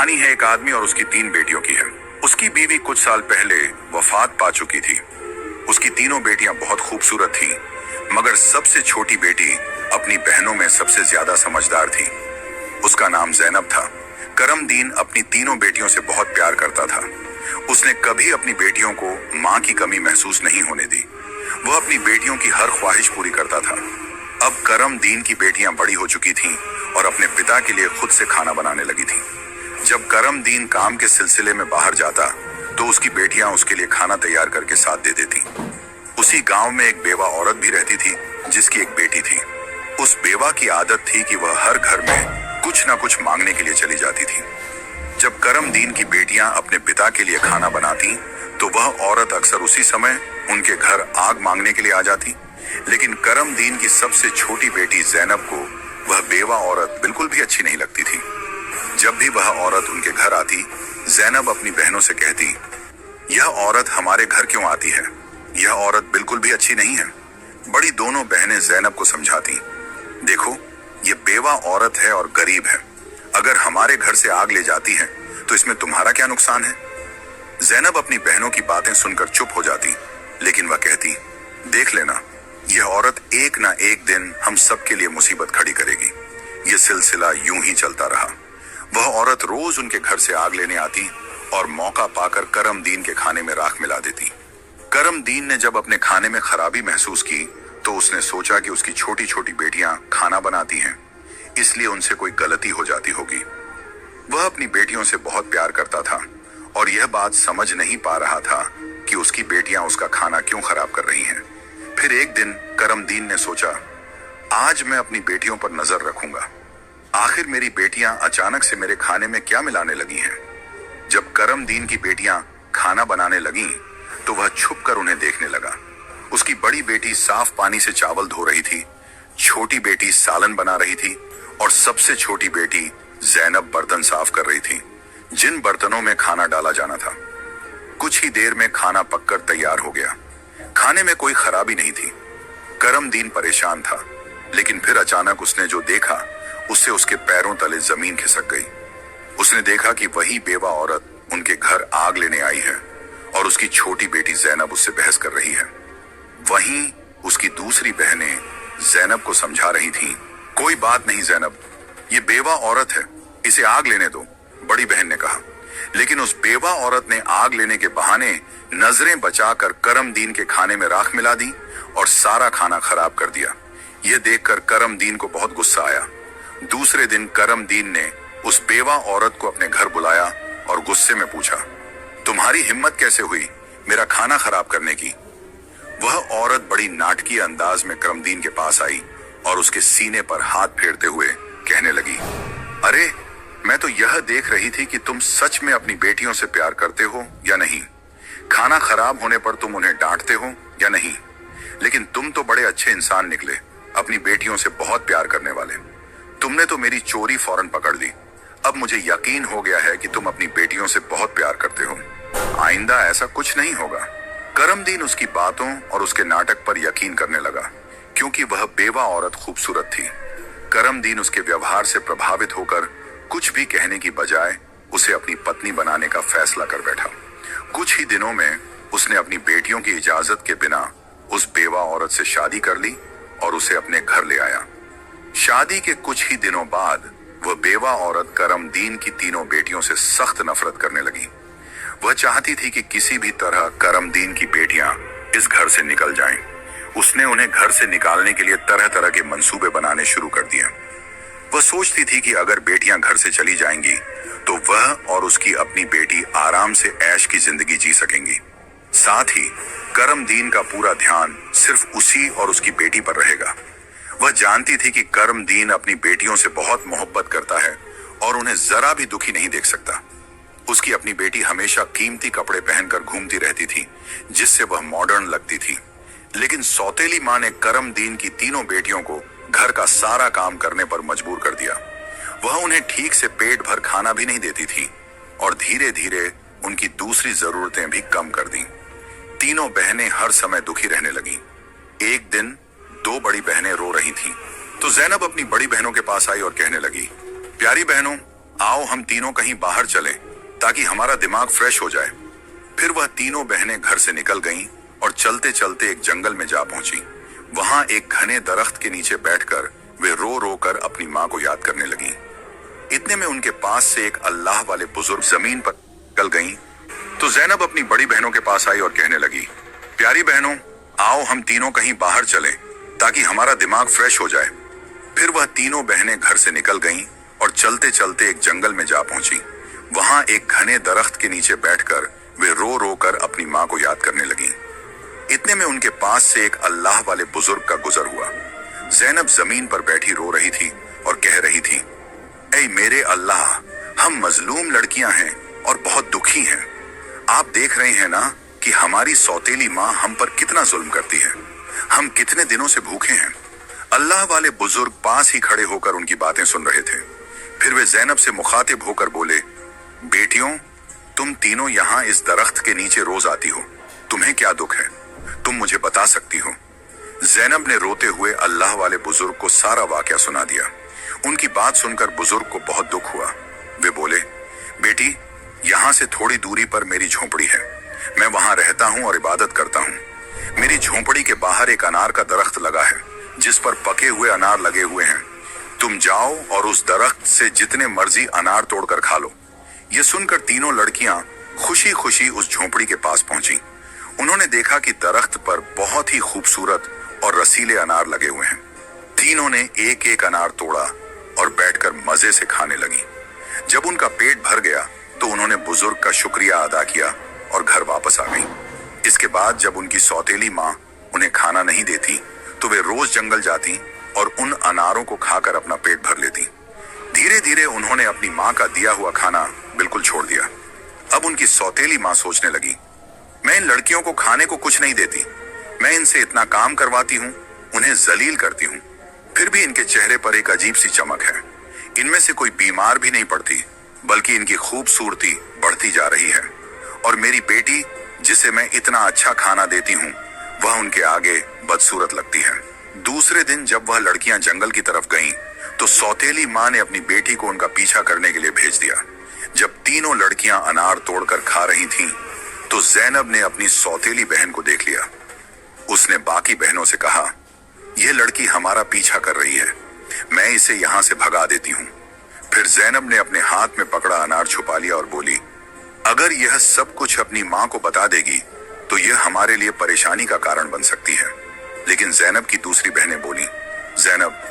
कहानी है एक आदमी और उसकी 3 बेटियों की है। उसकी बीवी कुछ साल पहले वफात पा चुकी थी। उसकी तीनों बेटियां बहुत खूबसूरत थीं, मगर सबसे छोटी बेटी अपनी बहनों में सबसे ज्यादा समझदार थी। उसका नाम ज़ैनब था। करमदीन अपनी तीनों बेटियों से बहुत प्यार करता था। उसने कभी अपनी बेटियों को मां की कमी महसूस नहीं होने दी। वह अपनी बेटियों की हर ख्वाहिश पूरी करता था। अब करमदीन की बेटियां बड़ी हो चुकी थीं और अपने पिता के लिए खुद से खाना बनाने लगी थीं। जब करमदीन काम के सिलसिले में बाहर जाता तो उसकी बेटियां उसके लिए खाना तैयार करके साथ दे देती। उसी गांव में एक बेवा औरत भी रहती थी जिसकी एक बेटी थी। उस बेवा की आदत थी कि वह हर घर में कुछ न कुछ मांगने के लिए चली जाती थी। जब करमदीन की बेटियां अपने पिता के लिए खाना बनाती तो वह औरत अक्सर उसी समय उनके घर आग मांगने के लिए आ जाती। लेकिन करमदीन की सबसे छोटी बेटी ज़ैनब को वह बेवा औरत बिल्कुल भी अच्छी नहीं लगती थी। जब भी वह औरत उनके घर आती, ज़ैनब अपनी बहनों से कहती, यह औरत हमारे घर क्यों आती है? यह औरत बिल्कुल भी अच्छी नहीं है। बड़ी दोनों बहनें ज़ैनब को समझाती, देखो ये बेवा औरत है और गरीब है। अगर हमारे घर से आग ले जाती है तो इसमें तुम्हारा क्या नुकसान है? ज़ैनब अपनी बहनों की बातें सुनकर चुप हो जाती, लेकिन वह कहती, देख लेना, यह औरत एक ना एक दिन हम सबके लिए मुसीबत खड़ी करेगी। यह सिलसिला यूं ही चलता रहा। वह औरत रोज उनके घर से आग लेने आती और मौका पाकर करमदीन के खाने में राख मिला देती। करमदीन ने जब अपने खाने में खराबी महसूस की तो उसने सोचा कि उसकी छोटी छोटी बेटियां खाना बनाती हैं, इसलिए उनसे कोई गलती हो जाती होगी। वह अपनी बेटियों से बहुत प्यार करता था और यह बात समझ नहीं पा रहा था कि उसकी बेटियां उसका खाना क्यों खराब कर रही हैं। फिर एक दिन करमदीन ने सोचा, आज मैं अपनी बेटियों पर नजर रखूंगा। आखिर मेरी बेटियां अचानक से मेरे खाने में क्या मिलाने लगी हैं? जब करमदीन की बेटियां खाना बनाने लगीं, तो वह छुपकर उन्हें देखने लगा। उसकी बड़ी बेटी साफ पानी से चावल धो रही थी, छोटी बेटी सालन बना रही थी और सबसे छोटी बेटी ज़ैनब बर्तन साफ कर रही थी, जिन बर्तनों में खाना डाला जाना था। कुछ ही देर में खाना पककर तैयार हो गया। खाने में कोई खराबी नहीं थी। करमदीन परेशान था, लेकिन फिर अचानक उसने जो देखा उससे उसके पैरों तले जमीन खिसक गई। उसने देखा कि वही बेवा औरत उनके घर आग लेने आई है और उसकी छोटी बेटी ज़ैनब उससे बहस कर रही है। वहीं उसकी दूसरी बहनें ज़ैनब को समझा रही थीं, कोई बात नहीं ज़ैनब, ये बेवा औरत है, इसे आग लेने दो, बड़ी बहन ने कहा। लेकिन उस बेवा औरत ने आग लेने के बहाने नजरें बचाकर करमदीन के खाने में राख मिला दी और सारा खाना खराब कर दिया। यह देखकर करमदीन को बहुत गुस्सा आया। दूसरे दिन करमदीन ने उस बेवा औरत को अपने घर बुलाया और गुस्से में पूछा, तुम्हारी हिम्मत कैसे हुई मेरा खाना खराब करने की? वह औरत बड़ी नाटकीय अंदाज में करमदीन के पास आई और उसके सीने पर हाथ फेरते हुए कहने लगी, अरे मैं तो यह देख रही थी कि तुम सच में अपनी बेटियों से प्यार करते हो या नहीं। खाना खराब होने पर तुम उन्हें डांटते हो या नहीं। लेकिन तुम तो बड़े अच्छे इंसान निकले, अपनी बेटियों से बहुत प्यार करने वाले। तुमने तो मेरी चोरी फौरन पकड़ ली। अब मुझे यकीन हो गया है कि तुम अपनी बेटियों से बहुत प्यार करते हो। आइंदा ऐसा कुछ नहीं होगा। करमदीन उसकी बातों और उसके नाटक पर यकीन करने लगा, क्योंकि वह बेवा औरत खूबसूरत थी। करमदीन उसके व्यवहार से प्रभावित होकर कुछ भी कहने की बजाय उसे अपनी पत्नी बनाने का फैसला कर बैठा। कुछ ही दिनों में उसने अपनी बेटियों की इजाजत के बिना उस बेवा औरत से शादी कर ली और उसे अपने घर ले आया। शादी के कुछ ही दिनों बाद वह बेवा औरत करमदीन की तीनों बेटियों से सख्त नफरत करने लगी। वह चाहती थी कि किसी भी तरह करमदीन की बेटियां इस घर से निकल जाएं। उसने उन्हें घर से निकालने के लिए तरह तरह के मंसूबे बनाने शुरू कर दिए। वह सोचती थी कि अगर बेटियां घर से चली जाएंगी तो वह और उसकी अपनी बेटी आराम से ऐश की जिंदगी जी सकेंगी। साथ ही करमदीन का पूरा ध्यान सिर्फ उसी और उसकी बेटी पर रहेगा। वह जानती थी कि करमदीन अपनी बेटियों से बहुत मोहब्बत करता है और उन्हें जरा भी दुखी नहीं देख सकता। उसकी अपनी बेटी हमेशा कीमती कपड़े पहनकर घूमती रहती थी, जिससे वह मॉडर्न लगती थी। लेकिन सौतेली मां ने करमदीन की तीनों बेटियों को घर का सारा काम करने पर मजबूर कर दिया। वह उन्हें ठीक से पेट भर खाना भी नहीं देती थी और धीरे धीरे उनकी दूसरी जरूरतें भी कम कर दी। तीनों बहनें हर समय दुखी रहने लगीं। एक दिन 2 बड़ी बहनें रो रही थीं, तो ज़ैनब अपनी बड़ी बहनों के पास आई और कहने लगी, प्यारी बहनों, आओ हम तीनों कहीं बाहर चलें ताकि हमारा दिमाग फ्रेश हो जाए। फिर वह तीनों बहनें घर से निकल गईं और चलते चलते एक जंगल में जा पहुंची। वहां एक घने दरख्त के नीचे बैठकर वे रो रो कर अपनी माँ को याद करने लगीं। इतने में उनके पास से एक अल्लाह वाले बुजुर्ग जमीन पर निकल गईं तो ज़ैनब अपनी बड़ी बहनों के पास आई और कहने लगी, प्यारी बहनों, आओ हम तीनों कहीं बाहर चलें ताकि हमारा दिमाग फ्रेश हो जाए। फिर वह तीनों बहनें घर से निकल गईं और चलते चलते एक जंगल में जा पहुंची। वहां एक घने दरख्त के नीचे बैठकर वे रो रो कर अपनी माँ को याद करने लगीं। इतने में उनके पास से एक अल्लाह वाले बुजुर्ग का गुजर हुआ। ज़ैनब जमीन पर बैठी रो रही थी और कह रही थी, ऐ मेरे अल्लाह, हम मजलूम लड़कियां हैं और बहुत दुखी हैं। आप देख रहे हैं ना कि हमारी सौतेली माँ हम पर कितना जुल्म करती है। हम कितने दिनों से भूखे हैं। अल्लाह वाले बुजुर्ग पास ही खड़े होकर उनकी बातें सुन रहे थे। फिर वे ज़ैनब से मुखातिब होकर बोले, बेटियों, तुम तीनों यहाँ इस दरख्त के नीचे रोज आती हो, तुम्हें क्या दुख है? तुम मुझे बता सकती हो? ज़ैनब ने रोते हुए अल्लाह वाले बुजुर्ग को सारा वाकया सुना दिया। उनकी बात सुनकर बुजुर्ग को बहुत दुख हुआ। वे बोले, बेटी, यहाँ से थोड़ी दूरी पर मेरी झोपड़ी है। मैं वहां रहता हूँ और इबादत करता हूँ। मेरी झोपड़ी के बाहर एक अनार का दरख्त लगा है जिस पर पके हुए अनार लगे हुए हैं। तुम जाओ और उस दरख्त से जितने मर्जी अनार तोड़कर खा लो। ये सुनकर तीनों लड़कियां खुशी खुशी उस झोपड़ी के पास पहुंची। उन्होंने देखा कि दरख्त पर बहुत ही खूबसूरत और रसीले अनार लगे हुए हैं। तीनों ने एक एक अनार तोड़ा और बैठकर मजे से खाने लगी। जब उनका पेट भर गया तो उन्होंने बुजुर्ग का शुक्रिया अदा किया और घर वापस आ गई। इसके बाद जब उनकी सौतेली माँ उन्हें खाना नहीं देती तो वे रोज जंगल जाती और उन अनारों को खाकर अपना पेट भर लेती। धीरे धीरे उन्होंने अपनी माँ का दिया हुआ खाना बिल्कुल छोड़ दिया। अब उनकी सौतेली माँ सोचने लगी, मैं इन लड़कियों को खाने को कुछ नहीं देती। मैं इनसे इतना काम करवाती हूँ, उन्हें जलील करती हूँ, फिर भी इनके चेहरे पर एक अजीब सी चमक है। इनमें से कोई बीमार भी नहीं पड़ती, बल्कि इनकी खूबसूरती बढ़ती जा रही है। और मेरी बेटी, जिसे मैं इतना अच्छा खाना देती हूँ, वह उनके आगे बदसूरत लगती है। दूसरे दिन जब वह लड़कियां जंगल की तरफ गईं, तो सौतेली माँ ने अपनी बेटी को उनका पीछा करने के लिए भेज दिया। जब तीनों लड़कियां अनार तोड़कर खा रही थीं, तो ज़ैनब ने अपनी सौतेली बहन को देख लिया। उसने बाकी बहनों से कहा, यह लड़की हमारा पीछा कर रही है, मैं इसे यहां से भगा देती हूँ। फिर ज़ैनब ने अपने हाथ में पकड़ा अनार छुपा लिया और बोली, अगर यह सब कुछ अपनी माँ को बता देगी तो यह हमारे लिए परेशानी का कारण बन सकती है। लेकिन ज़ैनब की दूसरी बहनें बोली, ज़ैनब,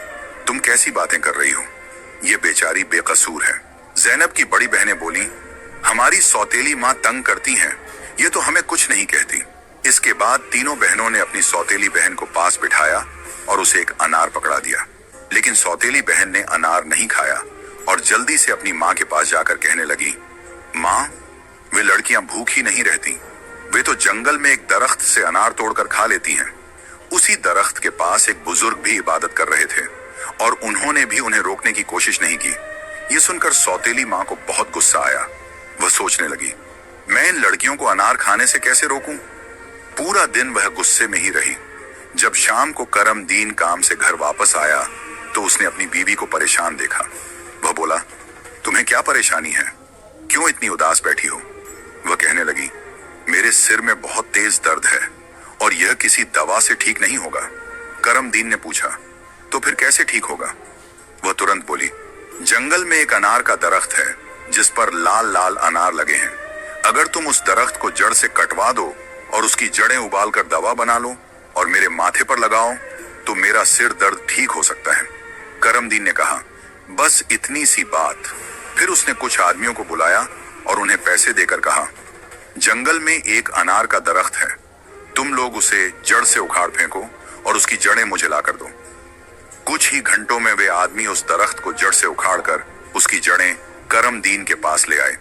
तुम कैसी बातें कर रही हो? ये बेचारी बेकसूर है। ज़ैनब की बड़ी बहनें बोली, हमारी सौतेली माँ तंग करती हैं, ये तो हमें कुछ नहीं कहती। इसके बाद तीनों बहनों ने अपनी सौतेली बहन को पास बिठाया और उसे एक अनार पकड़ा दिया। लेकिन सौतेली बहन ने अनार नहीं खाया और जल्दी से अपनी माँ के पास जाकर कहने लगी, माँ, वे लड़कियां भूखी नहीं रहती, वे तो जंगल में एक दरख्त से अनार तोड़कर खा लेती हैं। उसी दरख्त के पास एक बुजुर्ग भी इबादत कर रहे थे और उन्होंने भी उन्हें रोकने की कोशिश नहीं की। ये सुनकर सौतेली माँ को बहुत गुस्सा आया। वह सोचने लगी, मैं इन लड़कियों को अनार खाने से कैसे रोकूं? पूरा दिन वह गुस्से में ही रही। जब शाम को करमदीन काम से घर वापस आया तो उसने अपनी बीवी को परेशान देखा। वह बोला, तुम्हें क्या परेशानी है? क्यों इतनी उदास बैठी हो? वह कहने लगी, मेरे सिर में बहुत तेज दर्द है और यह किसी दवा से ठीक नहीं होगा। करमदीन ने पूछा, तो फिर कैसे ठीक होगा? वह तुरंत बोली, जंगल में एक अनार का दरख्त है जिस पर लाल लाल अनार लगे हैं। अगर तुम उस दरख्त को जड़ से कटवा दो और उसकी जड़ें उबालकर दवा बना लो और मेरे माथे पर लगाओ तो मेरा सिर दर्द ठीक हो सकता है। करमदीन ने कहा, बस इतनी सी बात। फिर उसने कुछ आदमियों को बुलाया और उन्हें पैसे देकर कहा, जंगल में एक अनार का दरख्त है, तुम लोग उसे जड़ से उखाड़ फेंको और उसकी जड़ें मुझे ला कर दो। कुछ ही घंटों में वे आदमी उस दरख्त को जड़ से उखाड़कर उसकी जड़ें करमदीन के पास ले आए।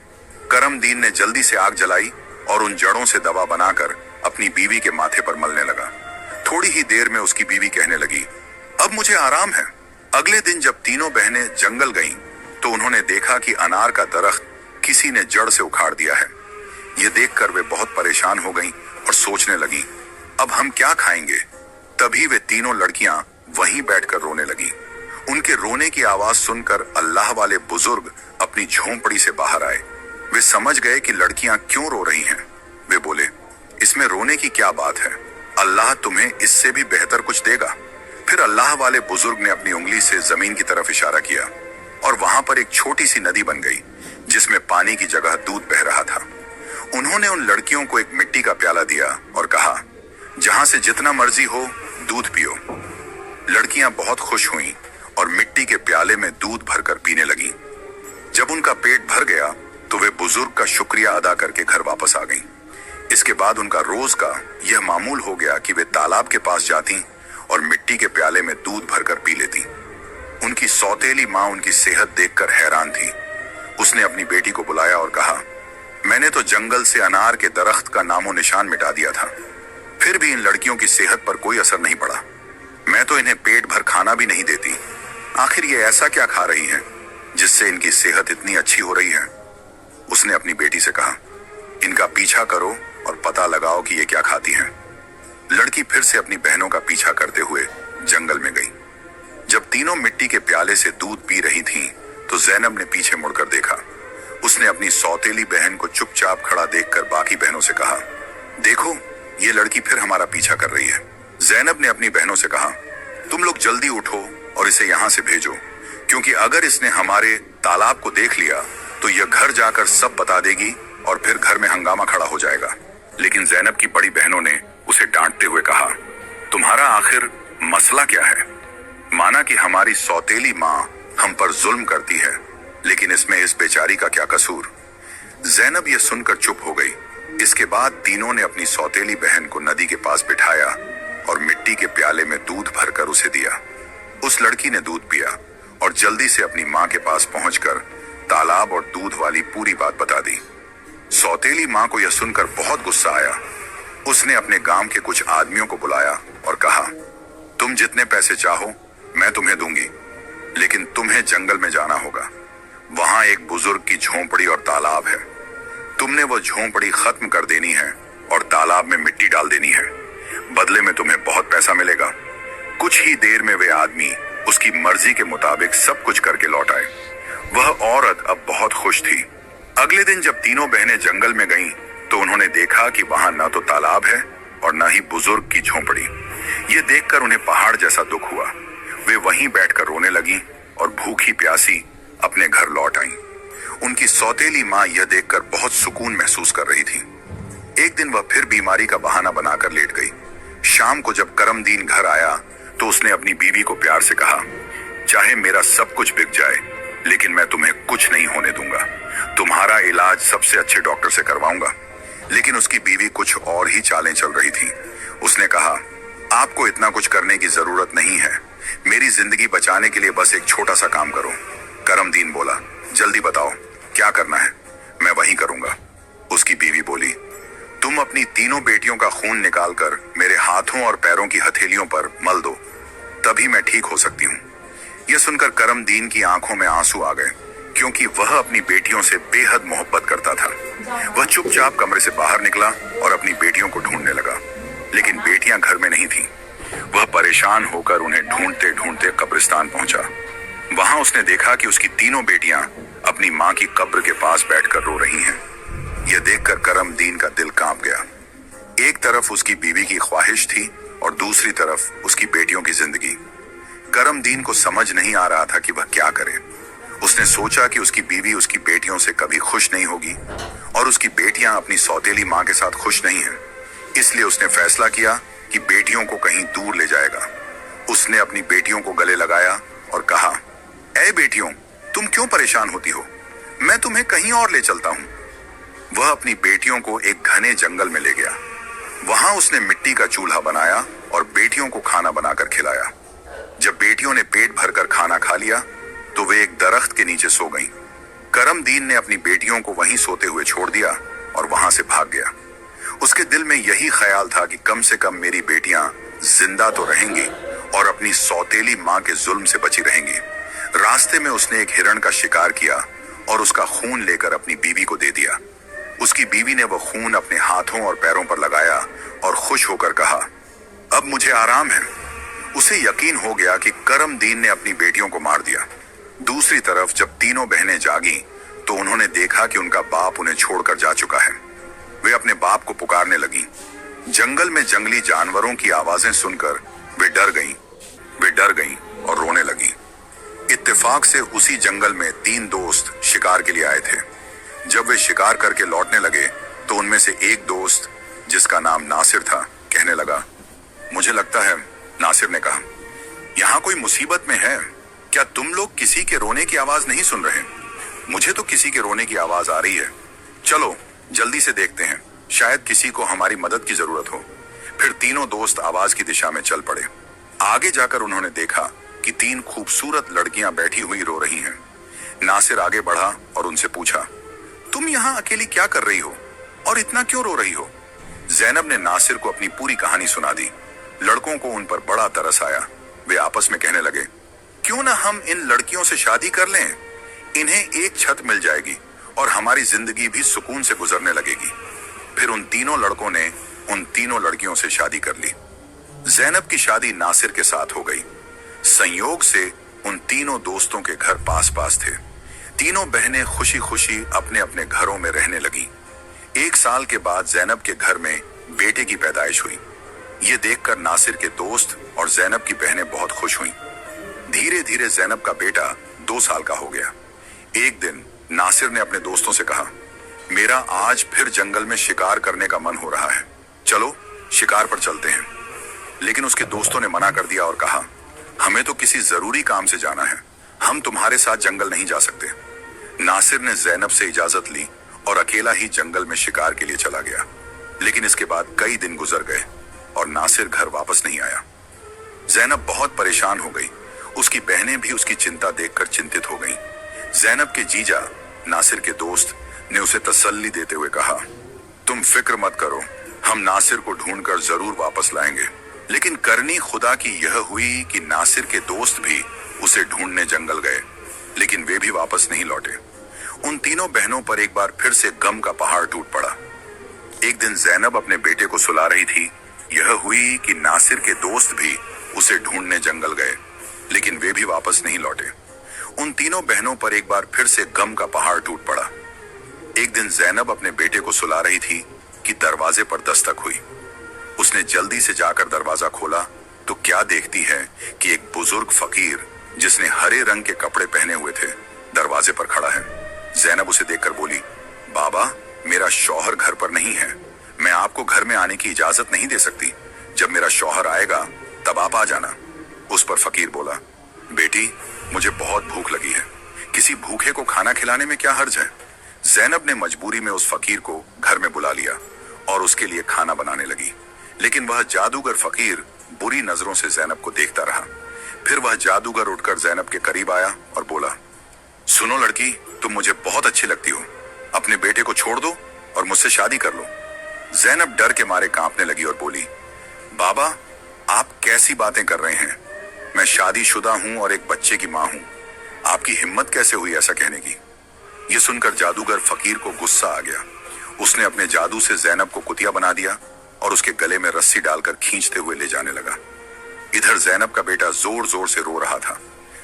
करमदीन ने जल्दी से आग जलाई और उन जड़ों से दवा बनाकर अपनी बीवी के माथे पर मलने लगा। थोड़ी ही देर में उसकी बीवी कहने लगी, अब मुझे आराम है। अगले दिन जब तीनों बहनें जंगल गईं, तो उन्होंने देखा कि अनार का दरख्त किसी ने जड़ से उखाड़ दिया है। ये देखकर वे बहुत परेशान हो गईं और सोचने लगी, अब हम क्या खाएंगे? तभी वे तीनों लड़कियां वहीं बैठकर रोने लगी। उनके रोने की आवाज सुनकर अल्लाह वाले बुजुर्ग अपनी झोंपड़ी से बाहर आए। वे समझ गए कि लड़कियां क्यों रो रही हैं। वे बोले, इसमें रोने की क्या बात है, अल्लाह तुम्हें इससे भी बेहतर कुछ देगा। फिर अल्लाह वाले बुजुर्ग ने अपनी उंगली से जमीन की तरफ इशारा किया और वहां पर एक छोटी सी नदी बन गई जिसमें पानी की जगह दूध बह रहा था। उन्होंने उन लड़कियों को एक मिट्टी का प्याला दिया और कहा, जहां से जितना मर्जी हो दूध पियो। लड़कियां बहुत खुश हुईं और मिट्टी के प्याले में दूध भरकर पीने लगीं। जब उनका पेट भर गया तो वे बुजुर्ग का शुक्रिया अदा करके घर वापस आ गईं। इसके बाद उनका रोज का यह मामूल हो गया कि वे तालाब के पास जाती और मिट्टी के प्याले में दूध भरकर पी लेती। उनकी सौतेली माँ उनकी सेहत देखकर हैरान थी। उसने अपनी बेटी को बुलाया और कहा, मैंने तो जंगल से अनार के दरख्त का नामो निशान मिटा दिया था, फिर भी इन लड़कियों की सेहत पर कोई असर नहीं पड़ा। मैं तो इन्हें पेट भर खाना भी नहीं देती। आखिर ये ऐसा क्या खा रही हैं जिससे इनकी सेहत इतनी अच्छी हो रही है। उसने अपनी बेटी से कहा, इनका पीछा करो और पता लगाओ कि ये क्या खाती हैं। लड़की फिर से अपनी बहनों का पीछा करते हुए जंगल में गई। जब तीनों मिट्टी के प्याले से दूध पी रही थीं, तो ज़ैनब ने पीछे मुड़कर देखा। उसने अपनी सौतेली बहन को चुपचाप खड़ा देखकर बाकी बहनों से कहा, देखो ये लड़की फिर हमारा पीछा कर रही है। ज़ैनब ने अपनी बहनों से कहा, तुम लोग जल्दी उठो और इसे यहां से भेजो, क्योंकि अगर इसने हमारे तालाब को देख लिया तो यह घर जाकर सब बता देगी और फिर घर में हंगामा खड़ा हो जाएगा। लेकिन ज़ैनब की बड़ी बहनों ने उसे डांटते हुए कहा, तुम्हारा आखिर मसला क्या है। माना कि हमारी सौतेली माँ हम पर जुल्म करती है, लेकिन इसमें इस बेचारी का क्या कसूर। ज़ैनब यह सुनकर चुप हो गई। इसके बाद तीनों ने अपनी सौतेली बहन को नदी के पास बिठाया और मिट्टी के प्याले में दूध भरकर उसे दिया। उस लड़की ने दूध पिया और जल्दी से अपनी माँ के पास पहुंचकर तालाब और दूध वाली पूरी बात बता दी। सौतेली माँ को यह सुनकर बहुत गुस्सा आया। उसने अपने गांव के कुछ आदमियों को बुलाया और कहा, तुम जितने पैसे चाहो मैं तुम्हें दूंगी, लेकिन तुम्हें जंगल में जाना होगा। वहां एक बुजुर्ग की झोंपड़ी और तालाब है। तुमने वो झोंपड़ी खत्म कर देनी है और तालाब में मिट्टी डाल देनी है। बदले में तुम्हें बहुत पैसा मिलेगा। कुछ ही देर में वे आदमी उसकी मर्जी के मुताबिक सब कुछ करके लौट आए। वह औरत अब बहुत खुश थी। अगले दिन जब तीनों बहनें जंगल में गईं, तो उन्होंने देखा कि वहां न तो तालाब है और न ही बुजुर्ग की झोंपड़ी। ये देखकर उन्हें पहाड़ जैसा दुख हुआ। वे वहीं बैठकर रोने लगी और भूखी प्यासी अपने घर लौट आईं। उनकी सौतेली माँ यह देखकर बहुत सुकून महसूस कर रही थी। एक दिन वह फिर बीमारी का बहाना बनाकर लेट गई। शाम को जब करमदीन घर आया तो उसने अपनी बीवी को प्यार से कहा, चाहे मेरा सब कुछ बिक जाए, लेकिन मैं तुम्हें कुछ नहीं होने दूंगा। तुम्हारा इलाज सबसे अच्छे डॉक्टर से करवाऊंगा। लेकिन उसकी बीवी कुछ और ही चालें चल रही थी। उसने कहा, आपको इतना कुछ करने की जरूरत नहीं है। मेरी जिंदगी बचाने के लिए बस एक छोटा सा काम करो। करमदीन बोला, जल्दी बताओ क्या करना है, मैं वही करूंगा। उसकी बीवी बोली, तुम अपनी तीनों बेटियों का खून निकालकर मेरे हाथों और पैरों की हथेलियों पर मल दो, तभी मैं ठीक हो सकती हूँ। यह सुनकर करमदीन की आंखों में आंसू आ गए, क्योंकि वह अपनी बेटियों से बेहद मोहब्बत करता था। वह चुपचाप कमरे से बाहर निकला और अपनी बेटियों को ढूंढने लगा, लेकिन बेटियां घर में नहीं थीं। वह परेशान होकर उन्हें ढूंढते ढूंढते कब्रिस्तान पहुंचा। वहां उसने देखा कि उसकी तीनों बेटियां अपनी मां की कब्र के पास बैठकर रो रही हैं। यह देखकर करमदीन का दिल कांप गया। एक तरफ उसकी बीवी की ख्वाहिश थी और दूसरी तरफ उसकी बेटियों की जिंदगी। करमदीन को समझ नहीं आ रहा था कि वह क्या करे। उसने सोचा कि उसकी बीवी उसकी बेटियों से कभी खुश नहीं होगी और उसकी बेटियां अपनी सौतेली मां के साथ खुश नहीं हैं। इसलिए उसने फैसला किया कि बेटियों को कहीं दूर ले जाएगा। उसने अपनी बेटियों को गले लगाया और कहा, ऐ बेटियों, तुम क्यों परेशान होती हो, मैं तुम्हें कहीं और ले चलता हूं। वह अपनी बेटियों को एक घने जंगल में ले गया। वहां उसने मिट्टी का चूल्हा बनाया और बेटियों को खाना बनाकर खिलाया। जब बेटियों ने पेट भरकर खाना खा लिया तो वे एक दरख्त के नीचे सो गईं। करमदीन ने अपनी बेटियों को वहीं सोते हुए छोड़ दिया और वहां से भाग गया। उसके दिल में यही ख्याल था कि कम से कम मेरी बेटियां जिंदा तो रहेंगी और अपनी सौतेली मां के जुल्म से बची रहेंगी। रास्ते में उसने एक हिरण का शिकार किया और उसका खून लेकर अपनी बीवी को दे दिया। उसकी बीवी ने वह खून अपने हाथों और पैरों पर लगाया और खुश होकर कहा, अब मुझे आराम है। उसे यकीन हो गया कि करमदीन ने अपनी बेटियों को मार दिया। दूसरी तरफ जब तीनों बहनें जागी तो उन्होंने देखा कि उनका बाप उन्हें छोड़कर जा चुका है। वे अपने बाप को पुकारने लगी। जंगल में जंगली जानवरों की आवाजें सुनकर वे डर गईं और रोने लगी। इत्तेफाक से उसी जंगल में 3 दोस्त शिकार के लिए आए थे। जब वे शिकार करके लौटने लगे तो उनमें से एक दोस्त, जिसका नाम नासिर था, कहने लगा, मुझे लगता है, नासिर ने कहा, यहाँ कोई मुसीबत में है। क्या तुम लोग किसी के रोने की आवाज नहीं सुन रहे? मुझे तो किसी के रोने की आवाज आ रही है। चलो जल्दी से देखते हैं, शायद किसी को हमारी मदद की जरूरत हो। फिर तीनों दोस्त आवाज की दिशा में चल पड़े। आगे जाकर उन्होंने देखा कि 3 खूबसूरत लड़कियां बैठी हुई रो रही हैं। नासिर आगे बढ़ा और उनसे पूछा, तुम यहाँ अकेली क्या कर रही हो और इतना क्यों रो रही हो? ज़ैनब ने नासिर को अपनी पूरी कहानी सुना दी। लड़कों को उन पर बड़ा तरस आया। वे आपस में कहने लगे, क्यों ना हम इन लड़कियों से शादी कर लें? इन्हें एक छत मिल जाएगी और हमारी जिंदगी भी सुकून से गुजरने लगेगी। फिर उन तीनों लड़कों ने उन तीनों लड़कियों से शादी कर ली। ज़ैनब की शादी नासिर के साथ हो गई। संयोग से उन तीनों दोस्तों के घर पास पास थे। तीनों बहनें खुशी खुशी अपने अपने घरों में रहने लगी। 1 साल के बाद ज़ैनब के घर में बेटे की पैदाइश हुई। ये देखकर नासिर के दोस्त और ज़ैनब की बहनें बहुत खुश हुईं। धीरे धीरे ज़ैनब का बेटा 2 साल का हो गया। एक दिन नासिर ने अपने दोस्तों से कहा, मेरा आज फिर जंगल में शिकार करने का मन हो रहा है, चलो शिकार पर चलते हैं। लेकिन उसके दोस्तों ने मना कर दिया और कहा, हमें तो किसी जरूरी काम से जाना है, हम तुम्हारे साथ जंगल नहीं जा सकते। नासिर ने ज़ैनब से इजाजत ली और अकेला ही जंगल में शिकार के लिए चला गया। लेकिन इसके बाद कई दिन गुजर गए और नासिर घर वापस नहीं आया। ज़ैनब बहुत परेशान हो गई। उसकी बहनें भी उसकी चिंता देखकर चिंतित हो गईं। ज़ैनब के जीजा नासिर के दोस्त ने उसे तसल्ली देते हुए कहा, तुम फिक्र मत करो, हम नासिर को ढूंढकर जरूर वापस लाएंगे। लेकिन करनी खुदा की यह हुई कि नासिर के दोस्त भी उसे ढूंढने जंगल गए, लेकिन वे भी वापस नहीं लौटे। उन तीनों बहनों पर एक बार फिर से गम का पहाड़ टूट पड़ा। एक दिन ज़ैनब अपने बेटे को सुला रही थी। यह हुई कि नासिर के दोस्त भी उसे ढूंढने जंगल गए, लेकिन वे भी वापस नहीं लौटे। उन तीनों बहनों पर एक बार फिर से गम का पहाड़ टूट पड़ा। एक दिन ज़ैनब अपने बेटे को सुला रही थी कि दरवाजे पर दस्तक हुई। उसने जल्दी से जाकर दरवाजा खोला तो क्या देखती है कि एक बुजुर्ग फकीर, जिसने हरे रंग के कपड़े पहने हुए थे, दरवाजे पर खड़ा है। ज़ैनब उसे देखकर बोली, बाबा, मेरा शौहर घर पर नहीं है, मैं आपको घर में आने की इजाजत नहीं दे सकती। जब मेरा शौहर आएगा तब आप आ जाना। उस पर फकीर बोला, बेटी, मुझे बहुत भूख लगी है, किसी भूखे को खाना खिलाने में क्या हर्ज है। ज़ैनब ने मजबूरी में उस फकीर को घर में बुला लिया और उसके लिए खाना बनाने लगी। लेकिन वह जादूगर फकीर बुरी नजरों से ज़ैनब को देखता रहा। फिर वह जादूगर उठकर ज़ैनब के करीब आया और बोला, सुनो लड़की, तुम मुझे बहुत अच्छी लगती हो, अपने बेटे को छोड़ दो और मुझसे शादी कर लो। ज़ैनब डर के मारे कांपने लगी और बोली, बाबा, आप कैसी बातें कर रहे हैं? मैं शादीशुदा हूं और एक बच्चे की मां हूं, आपकी हिम्मत कैसे हुई ऐसा कहने की? यह सुनकर जादूगर फकीर को गुस्सा आ गया। उसने अपने जादू से ज़ैनब को कुतिया बना दिया और उसके गले में रस्सी डालकर खींचते हुए ले जाने लगा। इधर ज़ैनब का बेटा जोर जोर से रो रहा था।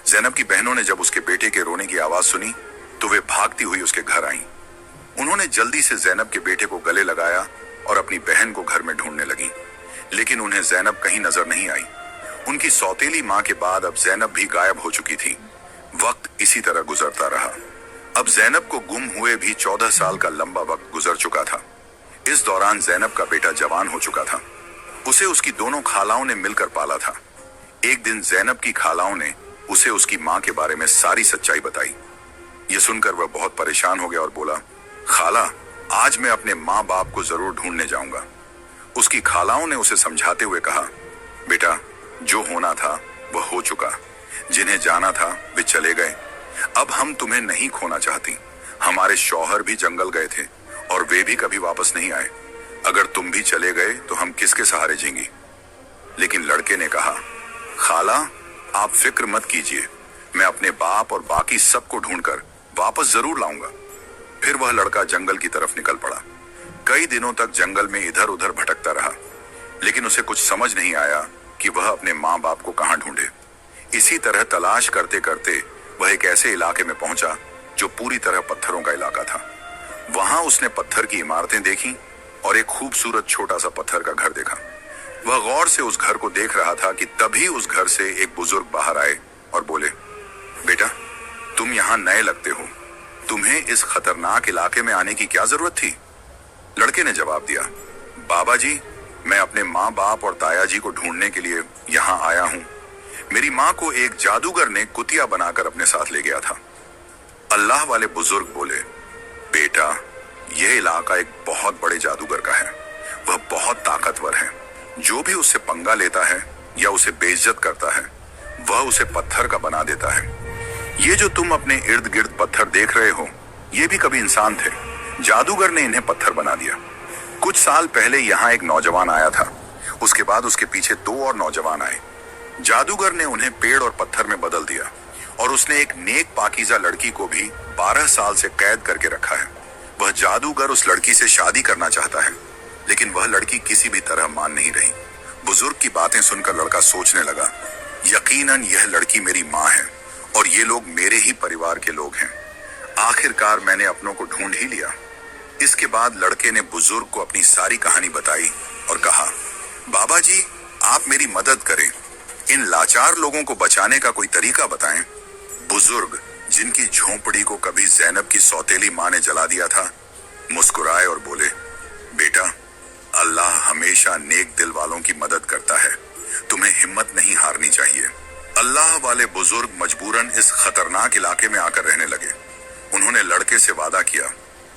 ज़ैनब की बहनों ने जब उसके बेटे के रोने की आवाज सुनी तो वे भागती हुई उसके घर आईं। उन्होंने जल्दी से ज़ैनब के बेटे को गले लगाया और अपनी बहन को घर में ढूंढने लगी, लेकिन उन्हें ज़ैनब कहीं नजर नहीं आई। उनकी सौतेली मां के बाद अब ज़ैनब भी गायब हो चुकी थी। वक्त इसी तरह गुजरता रहा। अब ज़ैनब को गुम हुए भी 14 साल का लंबा वक्त गुजर चुका था। इस दौरान ज़ैनब का बेटा जवान हो चुका था। उसे उसकी दोनों खालाओं ने मिलकर पाला था। एक दिन ज़ैनब की खालाओं ने उसे उसकी मां के बारे में सारी सच्चाई बताई। यह सुनकर वह बहुत परेशान हो गया और बोला, खाला, आज मैं अपने माँ बाप को जरूर ढूंढने जाऊंगा। उसकी खालाओं ने उसे समझाते हुए कहा, बेटा, जो होना था वह हो चुका, जिन्हें जाना था वे चले गए। अब हम तुम्हें नहीं खोना चाहती। हमारे शौहर भी जंगल गए थे और वे भी कभी वापस नहीं आए। अगर तुम भी चले गए तो हम किसके सहारे जीएंगी? लेकिन लड़के ने कहा, खाला, आप फिक्र मत कीजिए, मैं अपने बाप और बाकी सबको ढूंढकर वापस जरूर लाऊंगा। फिर वह लड़का जंगल की तरफ निकल पड़ा। कई दिनों तक जंगल में इधर उधर भटकता रहा, लेकिन उसे कुछ समझ नहीं आया कि वह अपने माँ बाप को कहाँ ढूंढे। इसी तरह तलाश करते करते वह एक ऐसे इलाके में पहुंचा जो पूरी तरह पत्थरों का इलाका था। वहां उसने पत्थर की इमारतें देखी और एक खूबसूरत छोटा सा पत्थर का घर देखा। वह गौर से उस घर को देख रहा था कि तभी उस घर से एक बुजुर्ग बाहर आए और बोले, बेटा, तुम यहाँ नए लगते हो, तुम्हें इस खतरनाक इलाके में आने की क्या जरूरत थी? लड़के ने जवाब दिया, बाबा जी, मैं अपने माँ बाप और ताया जी को ढूंढने के लिए यहाँ आया हूँ। मेरी माँ को एक जादूगर ने कुतिया बनाकर अपने साथ ले गया था। अल्लाह वाले बुजुर्ग बोले, बेटा, यह इलाका एक बहुत बड़े जादूगर का है। वह बहुत ताकतवर है। जो भी उससे पंगा लेता है या उसे बेइज्जत करता है, वह उसे पत्थर का बना देता है। ये जो तुम अपने इर्द गिर्द पत्थर देख रहे हो, ये भी कभी इंसान थे। जादूगर ने इन्हें पत्थर बना दिया। कुछ साल पहले यहाँ एक नौजवान आया था। उसके बाद उसके पीछे 2 और नौजवान आए। जादूगर ने उन्हें पेड़ और पत्थर में बदल दिया और उसने एक नेक पाकीज़ा लड़की को भी 12 साल से कैद करके रखा है। वह जादूगर उस लड़की से शादी करना चाहता है, लेकिन वह लड़की किसी भी तरह मान नहीं रही। बुजुर्ग की बातें सुनकर लड़का सोचने लगा, यकीनन यह लड़की मेरी माँ है और ये लोग मेरे ही परिवार के लोग हैं। आखिरकार मैंने अपनों को ढूंढ ही लिया। इसके बाद लड़के ने बुजुर्ग को अपनी सारी कहानी बताई और कहा, बाबा जी, आप मेरी मदद करें। इन लाचार लोगों को बचाने का कोई तरीका बताएं। बुजुर्ग, जिनकी झोंपड़ी को कभी ज़ैनब की सौतेली माँ ने जला दिया था, मुस्कुराए और बोले, बेटा, अल्लाह हमेशा नेक दिल वालों की मदद करता है। तुम्हें हिम्मत नहीं हारनी चाहिए। अल्लाह वाले बुजुर्ग मजबूरन इस खतरनाक इलाके में आकर रहने लगे। उन्होंने लड़के से वादा किया,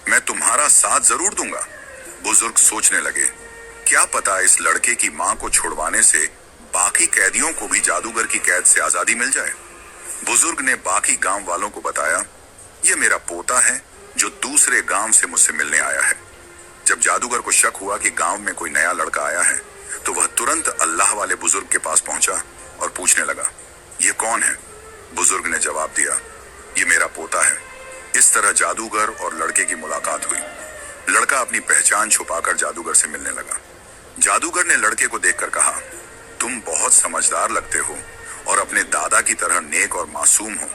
मैं तुम्हारा साथ जरूर दूंगा। बुजुर्ग सोचने लगे, क्या पता इस लड़के की माँ को छुड़वाने से बाकी कैदियों को भी जादूगर की कैद से आजादी मिल जाए। बुजुर्ग ने बाकी गांव वालों को बताया, ये मेरा पोता है जो दूसरे गांव से मुझसे मिलने आया है। जब जादूगर को शक हुआ कि गांव में कोई नया लड़का आया है, तो वह तुरंत अल्लाह वाले बुजुर्ग के पास पहुंचा और पूछने लगा, ये कौन है? बुजुर्ग ने जवाब दिया, ये मेरा पोता है। इस तरह जादूगर और लड़के की मुलाकात हुई। लड़का अपनी पहचान छुपाकर जादूगर से मिलने लगा। जादूगर ने लड़के को देखकर कहा, तुम बहुत समझदार लगते हो और अपने दादा की तरह नेक और मासूम हो।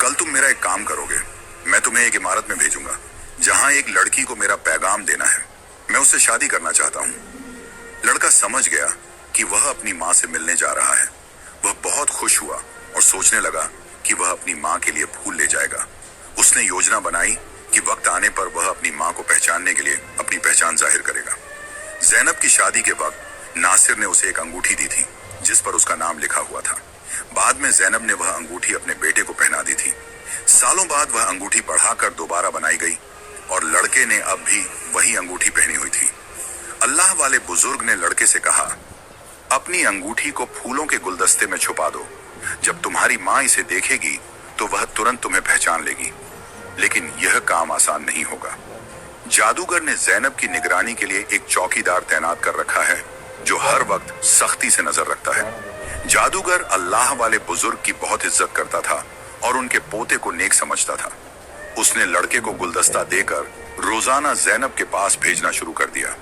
कल तुम मेरा एक काम करोगे। मैं तुम्हें एक इमारत में भेजूंगा जहां एक लड़की को मेरा पैगाम देना है। मैं उससे शादी करना चाहता हूँ। लड़का समझ गया कि वह अपनी माँ से मिलने जा रहा है। वह बहुत खुश हुआ और सोचने लगा कि वह अपनी माँ के लिए फूल ले जाएगा। उसने योजना बनाई कि वक्त आने पर वह अपनी माँ को पहचानने के लिए अपनी पहचान जाहिर करेगा। ज़ैनब की शादी के वक्त नासिर ने उसे एक अंगूठी दी थी जिस पर उसका नाम लिखा हुआ था। बाद में ज़ैनब ने वह अंगूठी अपने बेटे को पहना दी थी। सालों बाद वह अंगूठी बढ़ाकर दोबारा बनाई गई और लड़के ने अब भी वही अंगूठी पहनी हुई थी। अल्लाह वाले बुजुर्ग ने लड़के से कहा, अपनी अंगूठी को फूलों के गुलदस्ते में छुपा दो। जब तुम्हारी माँ इसे देखेगी तो वह तुरंत तुम्हें पहचान लेगी। लेकिन यह काम आसान नहीं होगा। जादूगर ने ज़ैनब की निगरानी के लिए एक चौकीदार तैनात कर रखा है जो हर वक्त सख्ती से नजर रखता है। जादूगर अल्लाह वाले बुजुर्ग की बहुत इज्जत करता था और उनके पोते को नेक समझता था। उसने लड़के को गुलदस्ता देकर रोजाना ज़ैनब के पास भेजना शुरू कर दिया।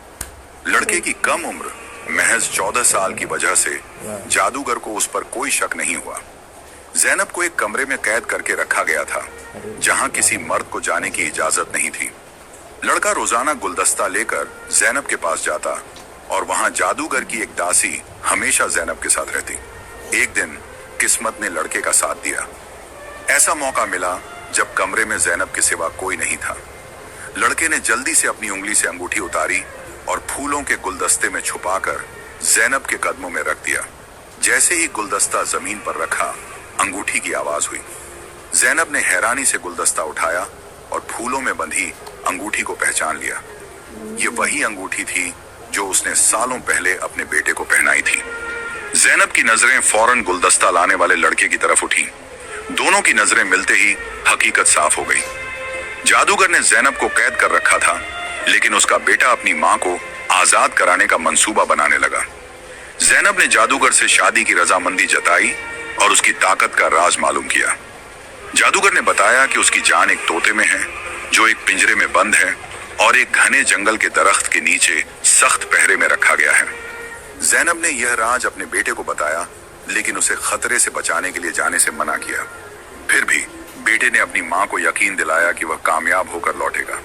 लड़के की कम उम्र महज 14 साल की वजह से जादूगर को उस पर कोई शक नहीं हुआ। ज़ैनब को एक कमरे में कैद करके रखा गया था जहां किसी मर्द को जाने की इजाजत नहीं थी। लड़का रोजाना गुलदस्ता लेकर ज़ैनब के पास जाता और वहां जादूगर की एक दासी हमेशा ज़ैनब के साथ रहती। एक दिन किस्मत ने लड़के का साथ दिया। ऐसा मौका मिला जब कमरे में ज़ैनब के सिवा कोई नहीं था। लड़के ने जल्दी से अपनी उंगली से अंगूठी उतारी और फूलों के गुलदस्ते में छुपाकर ज़ैनब के कदमों में रख दिया। जैसे ही गुलदस्ता जमीन पर रखा, अंगूठी की आवाज हुई। ज़ैनब ने हैरानी से गुलदस्ता उठाया और फूलों में बंधी अंगूठी को पहचान लिया। ये वही अंगूठी थी जो उसने सालों पहले अपने बेटे को पहनाई थी। ज़ैनब की नजरें फौरन गुलदस्ता लाने वाले लड़के की तरफ उठी। दोनों की नजरें मिलते ही हकीकत साफ हो गई। जादूगर ने ज़ैनब को कैद कर रखा था, लेकिन उसका बेटा अपनी माँ को आजाद कराने का मंसूबा बनाने लगा। ज़ैनब ने जादूगर से शादी की रजामंदी जताई और उसकी ताकत का राज मालूम किया। जादूगर ने बताया कि उसकी जान एक तोते में है जो एक पिंजरे में बंद है और एक घने जंगल के दरख्त के नीचे सख्त पहरे में रखा गया है। जैनब ने यह राज अपने बेटे को बताया, लेकिन उसे खतरे से बचाने के लिए जाने से मना किया। फिर भी बेटे ने अपनी मां को यकीन दिलाया कि वह कामयाब होकर लौटेगा।